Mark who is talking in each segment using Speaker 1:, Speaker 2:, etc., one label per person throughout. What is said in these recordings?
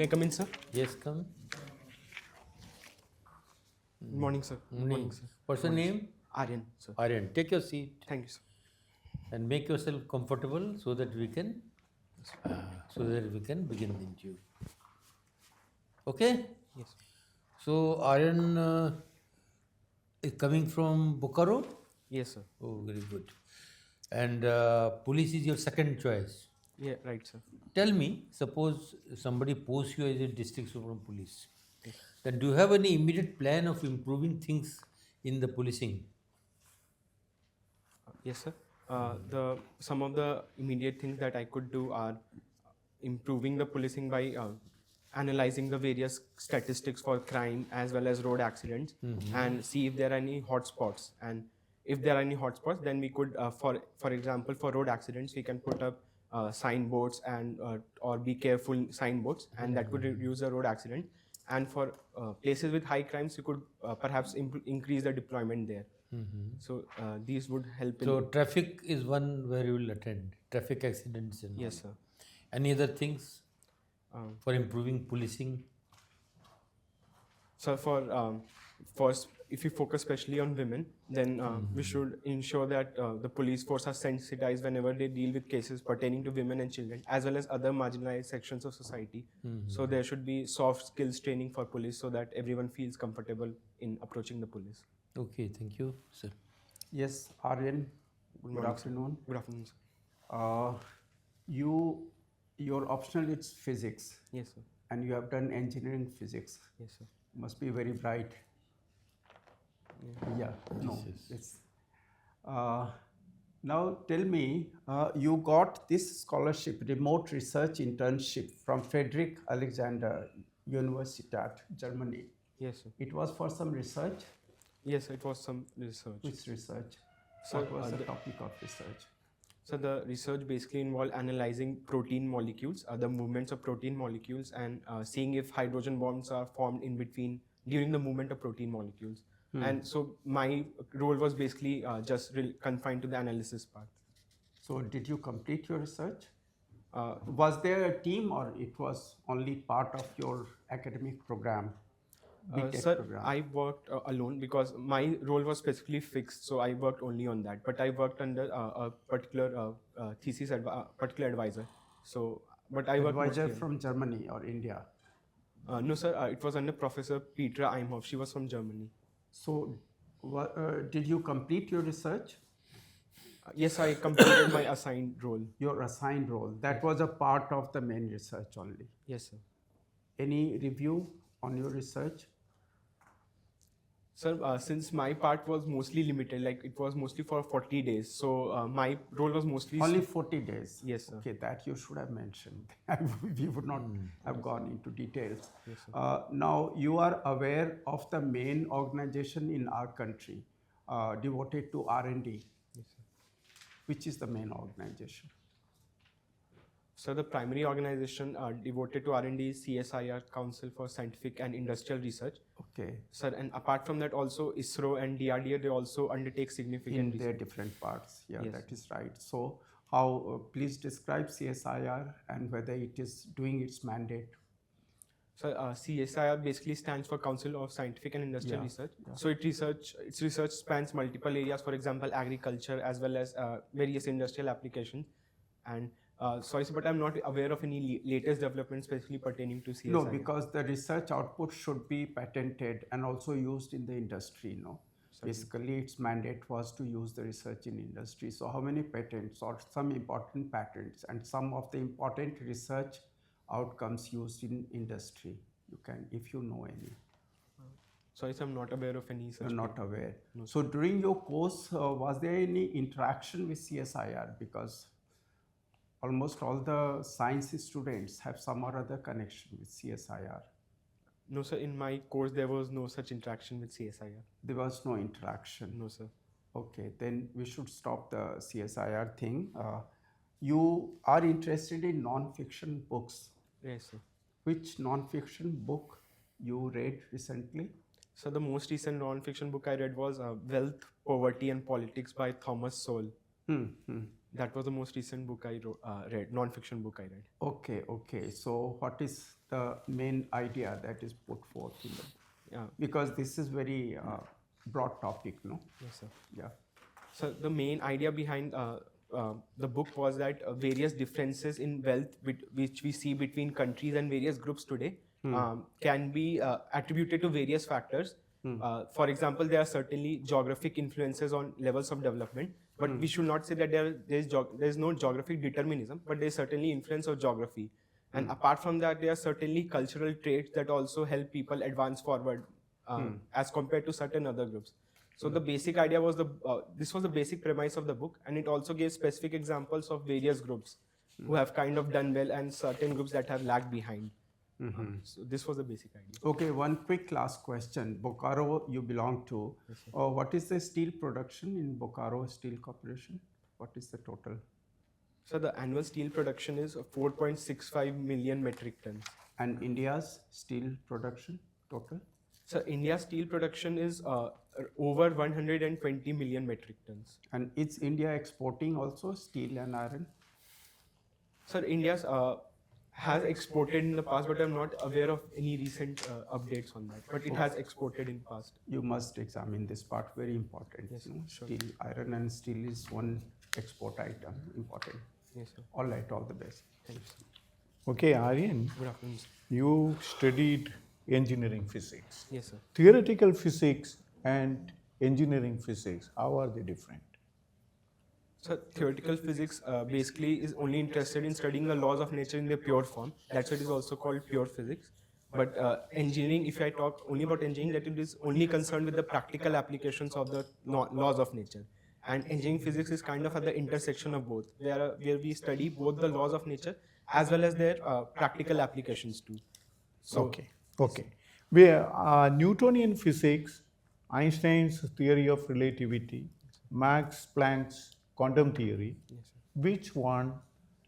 Speaker 1: May I come in, sir?
Speaker 2: Yes, come.
Speaker 1: Good morning, sir. Good morning, sir.
Speaker 2: What's your name?
Speaker 1: Aryan, sir.
Speaker 2: Aryan. Take your seat
Speaker 1: Thank you, sir.
Speaker 2: and make yourself comfortable so that we can begin the interview. Okay.
Speaker 1: Yes.
Speaker 2: So Aryan is coming from Bokaro.
Speaker 1: Yes, sir.
Speaker 2: Oh, very good. And police is your second choice.
Speaker 1: Yeah, right, sir.
Speaker 2: Tell me, suppose somebody posts you as a district superintendent of police, then do you have any immediate plan of improving things in the policing?
Speaker 1: Yes, sir. Some of the immediate things that I could do are improving the policing by analyzing the various statistics for crime as well as road accidents and see if there are any hotspots. And if there are any hotspots, then we could, for example, for road accidents, we can put up signboards and or be careful signboards, and that could reduce the road accident. And for places with high crimes, we could perhaps increase the deployment there. So these would help.
Speaker 2: So traffic is one where you will attend, traffic accidents and
Speaker 1: Yes, sir.
Speaker 2: Any other things for improving policing?
Speaker 1: So first, if we focus especially on women, then we should ensure that the police force are sensitized whenever they deal with cases pertaining to women and children, as well as other marginalized sections of society. So there should be soft skills training for police so that everyone feels comfortable in approaching the police.
Speaker 2: Okay, thank you, sir.
Speaker 3: Yes, Aryan. Good
Speaker 1: morning,
Speaker 3: afternoon.
Speaker 1: Good afternoon, sir.
Speaker 3: Your optional is physics,
Speaker 1: Yes, sir.
Speaker 3: and you have done engineering physics.
Speaker 1: Yes, sir.
Speaker 3: Must be very bright. Yeah. No.
Speaker 2: Yes.
Speaker 3: It's, now tell me, you got this scholarship, remote research internship from Friedrich Alexander University, Germany.
Speaker 1: Yes, sir.
Speaker 3: It was for some research.
Speaker 1: Yes, it was some research.
Speaker 3: Which research?
Speaker 1: So,
Speaker 3: What was the topic of research?
Speaker 1: So the research basically involved analyzing protein molecules, the movements of protein molecules, and seeing if hydrogen bonds are formed in between during the movement of protein molecules. And so my role was basically just confined to the analysis part.
Speaker 3: So did you complete your research? Was there a team or it was only part of your academic program?
Speaker 1: Sir,
Speaker 3: program?
Speaker 1: I worked alone because my role was specifically fixed, so I worked only on that. But I worked under a particular thesis, particular advisor. So, but I worked
Speaker 3: Advisor
Speaker 1: mostly
Speaker 3: from Germany or India?
Speaker 1: no, sir. It was under Professor Petra Imhoff. She was from Germany.
Speaker 3: So, did you complete your research?
Speaker 1: Yes, I completed my assigned role.
Speaker 3: Your assigned role. That was a part of the main research only.
Speaker 1: Yes, sir.
Speaker 3: Any review on your research?
Speaker 1: Sir, since my part was mostly limited, like it was mostly for 40 days, so my role was mostly...
Speaker 3: Only 40 days?
Speaker 1: Yes, sir.
Speaker 3: Okay, that you should have mentioned. We would not have gone into details.
Speaker 1: Yes, sir.
Speaker 3: Now, you are aware of the main organization in our country devoted to R&D.
Speaker 1: Yes, sir.
Speaker 3: Which is the main organization?
Speaker 1: So the primary organization devoted to R&D is CSIR, Council for Scientific and Industrial Research.
Speaker 3: Okay.
Speaker 1: Sir, and apart from that also ISRO and DRDO, they also undertake significant
Speaker 3: In
Speaker 1: research.
Speaker 3: their different parts. Yeah,
Speaker 1: Yes.
Speaker 3: that is right. So how, please describe CSIR and whether it is doing its mandate.
Speaker 1: So CSIR basically stands for Council of Scientific and Industrial Research.
Speaker 3: Yeah.
Speaker 1: So its research spans multiple areas, for example, agriculture as well as various industrial applications. And sorry, sir, but I'm not aware of any latest developments specifically pertaining to CSIR.
Speaker 3: No, because the research output should be patented and also used in the industry, no?
Speaker 1: Certainly.
Speaker 3: Basically, its mandate was to use the research in industry. So how many patents or some important patents and some of the important research outcomes used in industry? You can, if you know any.
Speaker 1: Sorry, sir, I'm not aware of any such.
Speaker 3: You're not aware.
Speaker 1: No,
Speaker 3: So during your course, was there any interaction with CSIR? Because almost all the science students have some or other connection with CSIR.
Speaker 1: No, sir, in my course there was no such interaction with CSIR.
Speaker 3: There was no interaction.
Speaker 1: No, sir.
Speaker 3: Okay, then we should stop the CSIR thing. You are interested in non-fiction books.
Speaker 1: Yes, sir.
Speaker 3: Which non-fiction book you read recently?
Speaker 1: So the most recent non-fiction book I read was Wealth, Poverty and Politics by Thomas Sowell. That was the most recent book I read, non-fiction book I read.
Speaker 3: Okay, okay. So what is the main idea that is put forth in the book?
Speaker 1: Yeah.
Speaker 3: Because this is very broad topic, no?
Speaker 1: Yes, sir.
Speaker 3: Yeah.
Speaker 1: So the main idea behind the book was that various differences in wealth which we see between countries and various groups today can be attributed to various factors. For example, there are certainly geographic influences on levels of development, but we should not say that there is no geographic determinism, but there is certainly influence of geography. And apart from that, there are certainly cultural traits that also help people advance forward as compared to certain other groups. So the basic idea was this was the basic premise of the book, and it also gave specific examples of various groups who have kind of done well and certain groups that have lagged behind. So this was the basic idea.
Speaker 3: Okay, one quick last question. Bokaro you belong to.
Speaker 1: Yes, sir.
Speaker 3: What is the steel production in Bokaro Steel Corporation? What is the total?
Speaker 1: So the annual steel production is 4.65 million metric tons.
Speaker 3: And India's steel production total?
Speaker 1: So India's steel production is over 120 million metric tons.
Speaker 3: And is India exporting also steel and iron?
Speaker 1: Sir, India has exported in the past, but I'm not aware of any recent updates on that. But it has exported in past.
Speaker 3: You must examine this part, very important.
Speaker 1: Yes,
Speaker 3: no?
Speaker 1: sure.
Speaker 3: Steel, iron and steel is one export item, important.
Speaker 1: Yes, sir.
Speaker 3: All right, all the best.
Speaker 1: Thank you, sir.
Speaker 4: Okay, Aryan,
Speaker 1: Good afternoon, sir.
Speaker 4: you studied engineering physics.
Speaker 1: Yes, sir.
Speaker 4: Theoretical physics and engineering physics, how are they different?
Speaker 1: So theoretical physics basically is only interested in studying the laws of nature in their pure form. That's why it is also called pure physics. But engineering, if I talk only about engineering, that it is only concerned with the practical applications of the laws of nature. And engineering physics is kind of at the intersection of both, where we study both the laws of nature as well as their practical applications too. So,
Speaker 4: Okay. Where Newtonian physics, Einstein's theory of relativity, Max Planck's quantum theory,
Speaker 1: yes, sir.
Speaker 4: which one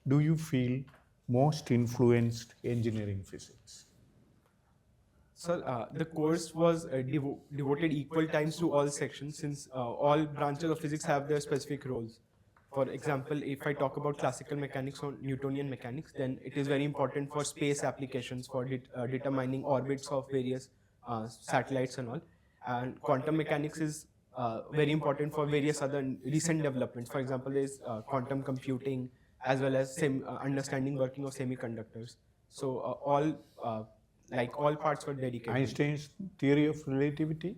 Speaker 4: do you feel most influenced engineering physics?
Speaker 1: So the course was devoted equal times to all sections, since all branches of physics have their specific roles. For example, if I talk about classical mechanics or Newtonian mechanics, then it is very important for space applications, for determining orbits of various satellites and all. And quantum mechanics is very important for various other recent developments. For example, there is quantum computing as well as understanding working of semiconductors. So all parts were dedicated.
Speaker 4: Einstein's theory of relativity?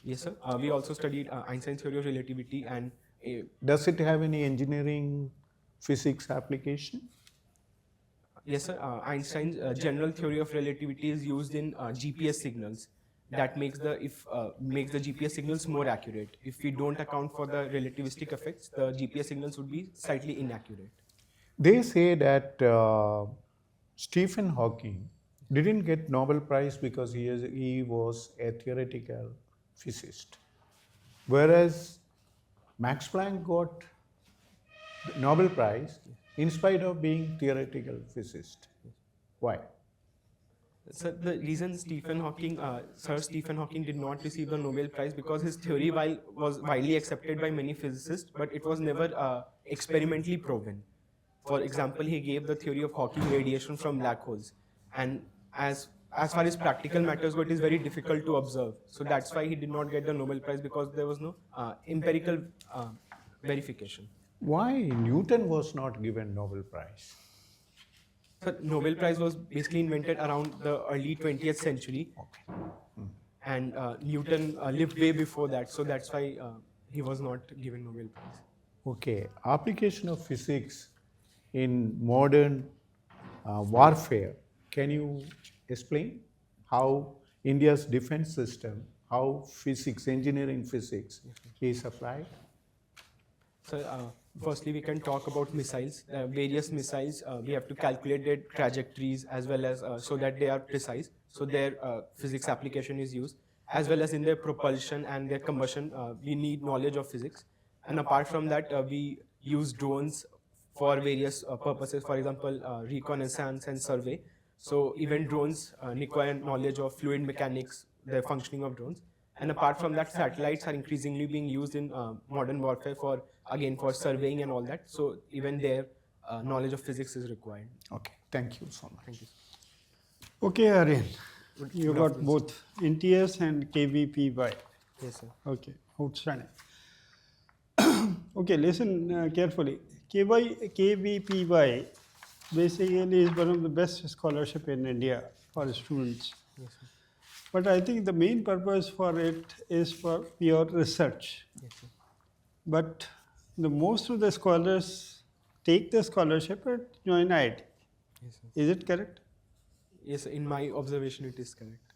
Speaker 1: Yes, sir. We also studied Einstein's theory of relativity and.
Speaker 4: Does it have any engineering physics application?
Speaker 1: Yes, sir. Einstein's general theory of relativity is used in GPS signals. That makes the GPS signals more accurate. If we don't account for the relativistic effects, the GPS signals would be slightly inaccurate.
Speaker 4: They say that Stephen Hawking didn't get Nobel Prize because he was a theoretical physicist, whereas Max Planck got the Nobel Prize in spite of being theoretical physicist. Why?
Speaker 1: So the reason Sir Stephen Hawking did not receive the Nobel Prize, because his theory was widely accepted by many physicists, but it was never experimentally proven. For example, he gave the theory of Hawking radiation from black holes, and as far as practical matters go, it is very difficult to observe. So that's why he did not get the Nobel Prize, because there was no empirical verification.
Speaker 4: Why Newton was not given Nobel Prize?
Speaker 1: So Nobel Prize was basically invented around the early 20th century, and Newton lived way before that. So that's why he was not given Nobel Prize.
Speaker 4: Okay, application of physics in modern warfare. Can you explain how India's defense system, how physics, engineering physics is applied?
Speaker 1: So firstly, we can talk about missiles. Various missiles, we have to calculate their trajectories as well as so that they are precise. So their physics application is used, as well as in their propulsion and their combustion. We need knowledge of physics. And apart from that, we use drones for various purposes. For example, reconnaissance and survey. So even drones require knowledge of fluid mechanics, the functioning of drones. And apart from that, satellites are increasingly being used in modern warfare for surveying and all that. So even there, knowledge of physics is required.
Speaker 4: Okay, thank you so much.
Speaker 1: Thank you.
Speaker 5: Okay, Aryan, you
Speaker 1: good
Speaker 5: got
Speaker 1: afternoon,
Speaker 5: both NTS and KVPY.
Speaker 1: Yes, sir.
Speaker 5: Okay, outstanding. Okay, listen carefully. KVPY basically is one of the best scholarship in India for students.
Speaker 1: Yes, sir.
Speaker 5: But I think the main purpose for it is for pure research.
Speaker 1: Yes, sir.
Speaker 5: But the most of the scholars take the scholarship and join IIT.
Speaker 1: Yes, sir.
Speaker 5: Is it correct?
Speaker 1: Yes, sir. In my observation, it is correct.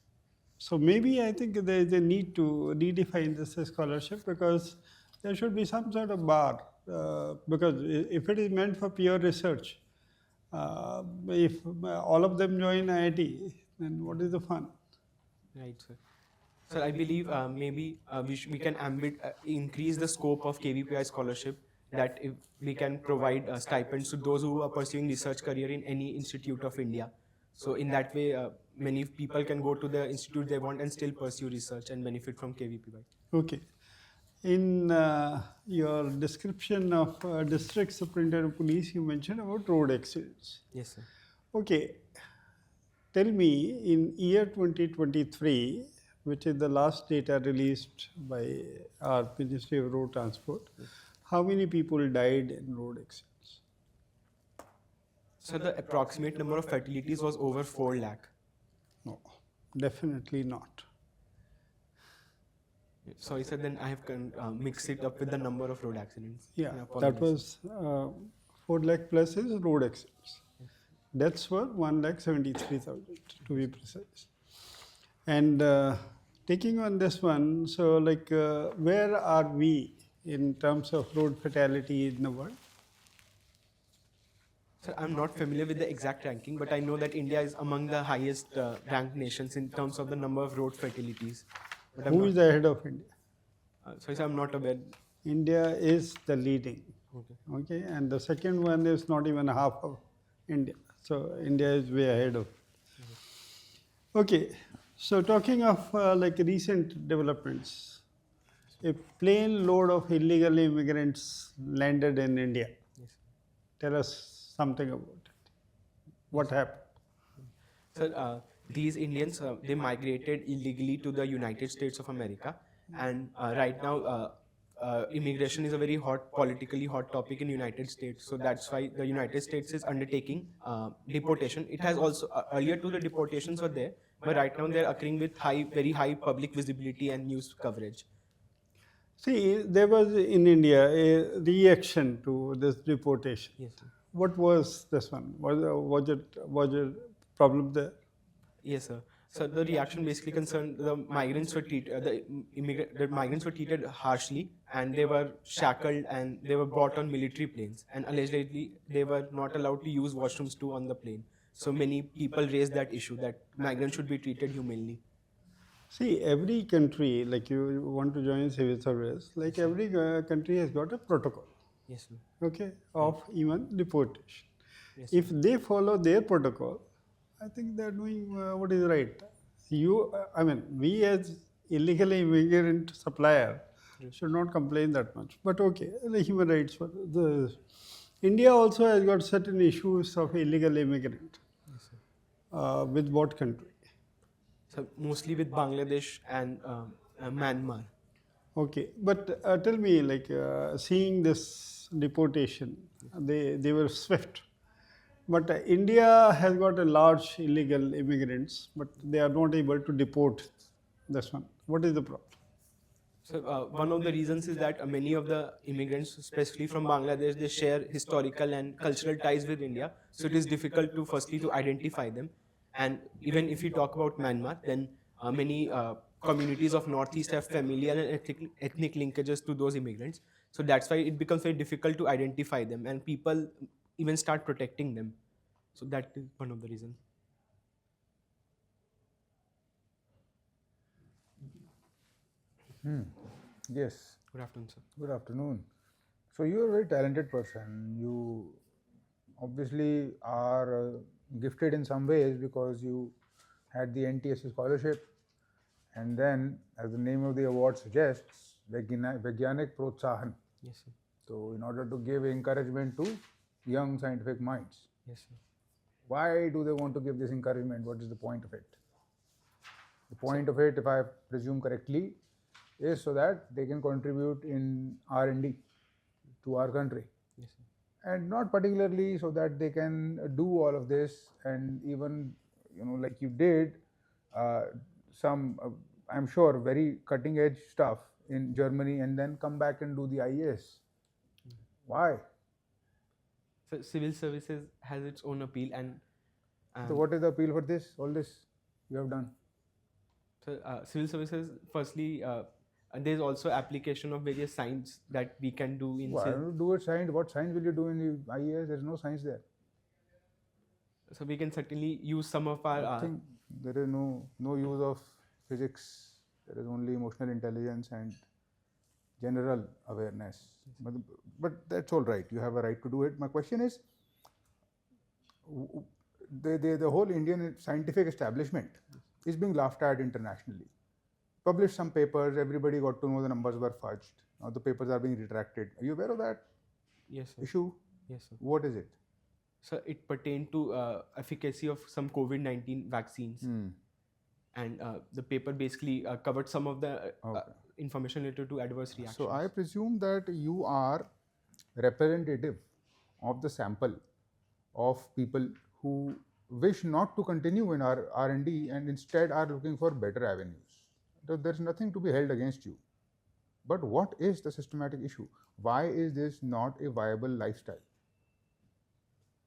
Speaker 5: So maybe I think there is a need to redefine this scholarship, because there should be some sort of bar. Because if it is meant for pure research, if all of them join IIT, then what is the fun?
Speaker 1: Right, sir. Sir, I believe maybe we can increase the scope of KVPI scholarship, that if we can provide stipends to those who are pursuing research career in any institute of India. So in that way, many people can go to the institute they want and still pursue research and benefit from KVPI.
Speaker 5: Okay. In your description of District Superintendent of Police, you mentioned about road accidents.
Speaker 1: Yes, sir.
Speaker 5: Okay. Tell me, in year 2023, which is the last data released by our Ministry of Road Transport, how many people died in road accidents?
Speaker 1: So the approximate number of fatalities was over 4 lakh.
Speaker 5: No, definitely not.
Speaker 1: Sorry, sir, then I have mixed it up with the number of road accidents.
Speaker 5: Yeah,
Speaker 1: My
Speaker 5: that
Speaker 1: apologies.
Speaker 5: was 4 lakh plus is road accidents. Deaths were 1,73,000 to be precise. And taking on this one, so like where are we in terms of road fatality in the world?
Speaker 1: Sir, I'm not familiar with the exact ranking, but I know that India is among the highest ranked nations in terms of the number of road fatalities. But
Speaker 5: Who is ahead of India?
Speaker 1: Sorry, sir, I'm not aware.
Speaker 5: India is the leading.
Speaker 1: Okay.
Speaker 5: Okay, and the second one is not even half of India. So India is way ahead of. Okay, so talking of like recent developments, a plane load of illegal immigrants landed in India.
Speaker 1: Yes.
Speaker 5: Tell us something about it. What happened?
Speaker 1: Sir, these Indians, they migrated illegally to the United States of America, and right now immigration is a very politically hot topic in United States. So that's why the United States is undertaking deportation. It has also earlier to the deportations were there, but right now they're occurring with very high public visibility and news coverage.
Speaker 5: See, there was in India a reaction to this deportation.
Speaker 1: Yes, sir.
Speaker 5: What was this one? Was it problem there?
Speaker 1: Yes, sir. So the reaction basically concerned the migrants were treated, the migrants were treated harshly, and they were shackled and they were brought on military planes, and allegedly they were not allowed to use washrooms too on the plane. So many people raised that issue that migrants should be treated humanely.
Speaker 5: See, every country, like you want to join civil service, like every country has got a protocol,
Speaker 1: Yes, sir.
Speaker 5: okay, of even deportation.
Speaker 1: Yes,
Speaker 5: If they follow their protocol, I think they're doing what is right. I mean, we as illegal immigrant supplier should not complain that much. But okay, the human rights. India also has got certain issues of illegal immigrant.
Speaker 1: Yes, sir.
Speaker 5: With what country?
Speaker 1: So mostly with Bangladesh and Myanmar.
Speaker 5: Okay, but tell me, like seeing this deportation, they were swift. But India has got a large illegal immigrants, but they are not able to deport this one. What is the problem?
Speaker 1: So one of the reasons is that many of the immigrants, especially from Bangladesh, they share historical and cultural ties with India. So it is difficult to firstly to identify them. And even if we talk about Myanmar, then many communities of Northeast have familial and ethnic linkages to those immigrants. So that's why it becomes very difficult to identify them, and people even start protecting them. So that is one of the reasons.
Speaker 6: Yes,
Speaker 1: Good afternoon, sir.
Speaker 6: good afternoon. So you are a very talented person. You obviously are gifted in some ways because you had the NTS scholarship And then, as the name of the award suggests, Vaigyanik Protsahan.
Speaker 1: Yes, sir.
Speaker 6: So, in order to give encouragement to young scientific minds.
Speaker 1: Yes, sir.
Speaker 6: Why do they want to give this encouragement? What is the point of it? The point of it, if I presume correctly, is so that they can contribute in R&D to our country.
Speaker 1: Yes, sir.
Speaker 6: And not particularly so that they can do all of this and even, like you did, some, I'm sure, very cutting edge stuff in Germany and then come back and do the IAS. Why?
Speaker 1: So civil services has its own appeal, and
Speaker 6: So what is the appeal for this, all this you have done?
Speaker 1: so civil services, firstly, there's also application of various science that we can do in
Speaker 6: Why
Speaker 1: civil.
Speaker 6: don't you do it science? What science will you do in the IAS? There's no science there.
Speaker 1: So we can certainly use some of
Speaker 6: I
Speaker 1: our
Speaker 6: think there is no use of physics. There is only emotional intelligence and general awareness. But that's all right. You have a right to do it. My question is, the whole Indian scientific establishment is being laughed at internationally. Published some papers. Everybody got to know the numbers were fudged. Now the papers are being retracted. Are you aware of that
Speaker 1: yes, sir.
Speaker 6: issue?
Speaker 1: Yes, sir.
Speaker 6: What is it?
Speaker 1: So it pertained to efficacy of some COVID-19 vaccines, and the paper basically covered some of the
Speaker 6: Okay.
Speaker 1: information related to adverse reactions.
Speaker 6: So I presume that you are representative of the sample of people who wish not to continue in our R&D and instead are looking for better avenues. So there's nothing to be held against you. But what is the systematic issue? Why is this not a viable lifestyle?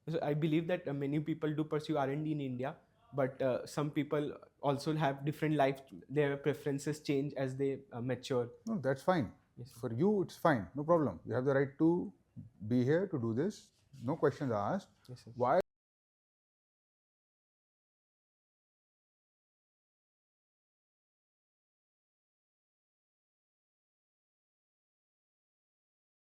Speaker 1: So I believe that many people do pursue R&D in India, but some people also have different life. Their preferences change as they mature.
Speaker 6: No, that's fine.
Speaker 1: Yes, sir.
Speaker 6: For you, it's fine. No problem. You have the right to be here to do this. No questions asked.
Speaker 1: Yes, sir.
Speaker 6: Why